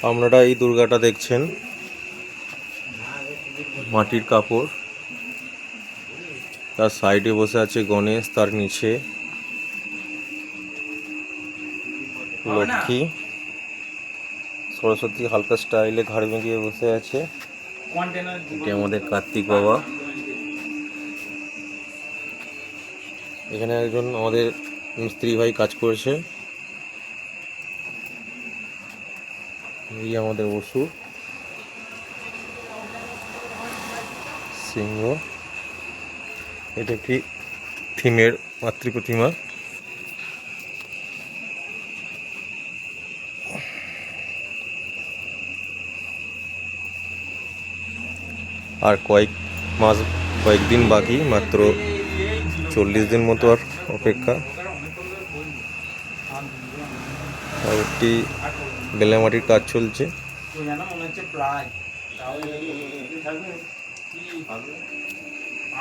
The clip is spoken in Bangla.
আপনারা এই দুর্গাটা দেখছেন, মাটির কাপড়, তার সাইডে বসে আছে গণেশ, তার নিচে লক্ষ্মী, সরস্বতী হালকা স্টাইলে ঘাড় ভেঙে বসে আছে। এটি আমাদের কার্তিক বাবা। এখানে একজন আমাদের মিস্ত্রি ভাই কাজ করেছে। এই আমাদের অসুর সিংহ। এটা একটি থিমের মাতৃ প্রতিমা। আর কয়েকদিন বাকি, মাত্র 40 দিন মতো আর অপেক্ষা। আর একটি বেলেমাটির কাজ চলছে।